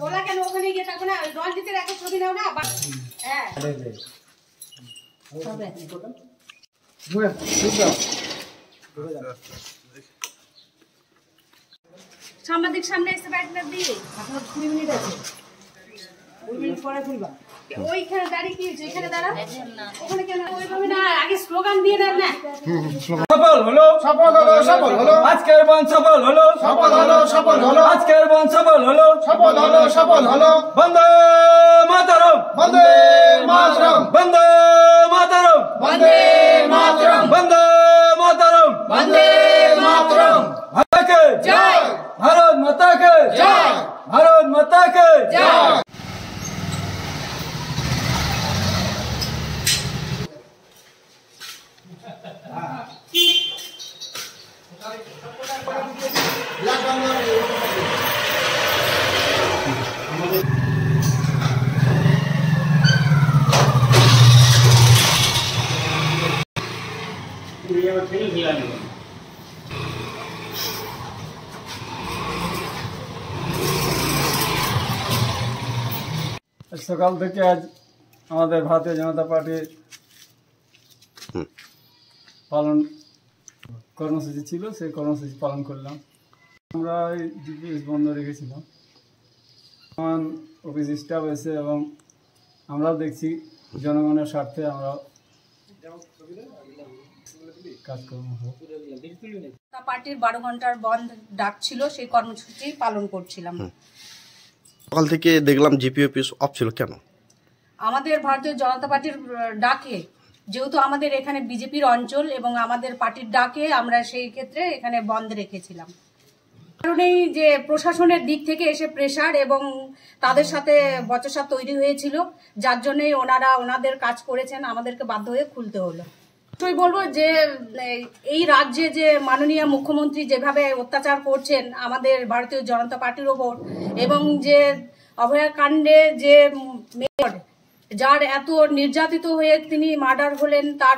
ওরা কেন ওখানে গিয়ে থাকবে না? রঞ্জিতের একটা ছবি নাও না। হ্যাঁ সাংবাদিক সামনে এসে ব্যাগটা দিয়ে 20 মিনিট আছে, 20 মিনিট পরে খুলবা। ওইখানে দাঁড়িয়ে কি যেখানে দাঁড়া ওখানে কেন ওইভাবে না, আগে স্লোগান দিয়ে দেন না। সফল হলো, সফল হলো, সফল হলো, আজকের বন্ধ সফল হলো, সফল হলো, সফল হলো, আজকের বন্ধ সফল হলো, সফল হলো, সফল হলো। বন্দে মাতরম, বন্দে মাতরম, বন্দে মাতরম, বন্দে মাতরম, বন্দে মাতরম, বন্দে মাতরম। ভারত কে জয়, ভারত মাতা কে জয়, ভারত মাতা কে জয়। সকাল থেকে আজ আমাদের ভারতীয় জনতা পার্টির পালন কর্মসূচি ছিল, সেই কর্মসূচি পালন করলাম। আমরা ডিপিএস বন্ধ রেখেছিলাম, অফিস স্টাফ এসে এবং আমরাও দেখছি জনগণের স্বার্থে আমরা কাজকর্ম পার্টির 12 ঘন্টার বন্ধ ডাক ছিল, সেই কর্মসূচি পালন করছিলাম। সকাল থেকে দেখলাম জিপি অফিস অফ ছিল কেন? আমাদের ভারতীয় জনতা পার্টির ডাকে, যেহেতু আমাদের এখানে বিজেপির অঞ্চল এবং আমাদের পার্টির ডাকে আমরা সেই ক্ষেত্রে এখানে বন্ধ রেখেছিলাম। কারণেই যে প্রশাসনের দিক থেকে এসে প্রেসার এবং তাদের সাথে বচসা তৈরি হয়েছিল, যার জন্যই ওনারা ওনাদের কাজ করেছেন, আমাদেরকে বাধ্য হয়ে খুলতে হলো। অবশ্যই বলবো যে এই রাজ্যে যে মাননীয় মুখ্যমন্ত্রী যেভাবে অত্যাচার করছেন আমাদের ভারতীয় জনতা পার্টির ওপর, এবং যে অভয়াকাণ্ডে যে মেয়র যার এত নির্যাতিত হয়ে তিনি মার্ডার হলেন, তার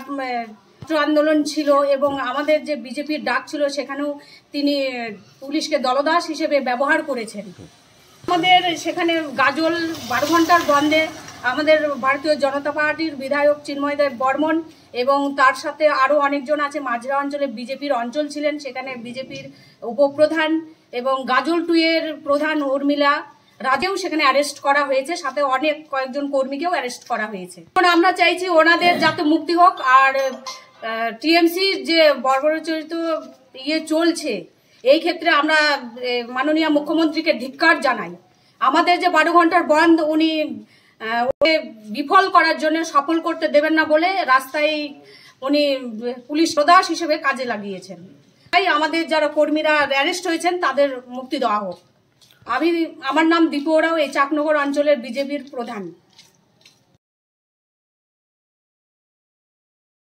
আন্দোলন ছিল এবং আমাদের যে বিজেপির ডাক ছিল সেখানেও তিনি পুলিশকে দলদাস হিসেবে ব্যবহার করেছেন। আমাদের সেখানে গাজল 12 ঘন্টার বন্ধে আমাদের ভারতীয় জনতা পার্টির বিধায়ক চিন্ময় দেব বর্মন এবং তার সাথে আরও অনেকজন আছে। মাজরা অঞ্চলে বিজেপির অঞ্চল ছিলেন, সেখানে বিজেপির উপপ্রধান এবং গাজল 2 এর প্রধান উর্মিলা রাজেও সেখানে অ্যারেস্ট করা হয়েছে, সাথে অনেক কয়েকজন কর্মীকেও অ্যারেস্ট করা হয়েছে। আমরা চাইছি ওনাদের যাতে মুক্তি হোক। আর টিএমসির যে বর্বরোচিত চলছে, এই ক্ষেত্রে আমরা মাননীয় মুখ্যমন্ত্রীকে ধিক্কার জানাই। আমাদের যে 12 ঘন্টার বন্ধ উনি বিফল করার জন্য, সফল করতে দেবেন না বলে রাস্তায় উনি পুলিশ প্রদাস হিসেবে কাজে লাগিয়েছেন। তাই আমাদের যারা কর্মীরা অ্যারেস্ট হয়েছেন তাদের মুক্তি দেওয়া হোক। আমার নাম দীপু ওরাও, এই চাকনগর অঞ্চলের বিজেপির প্রধান।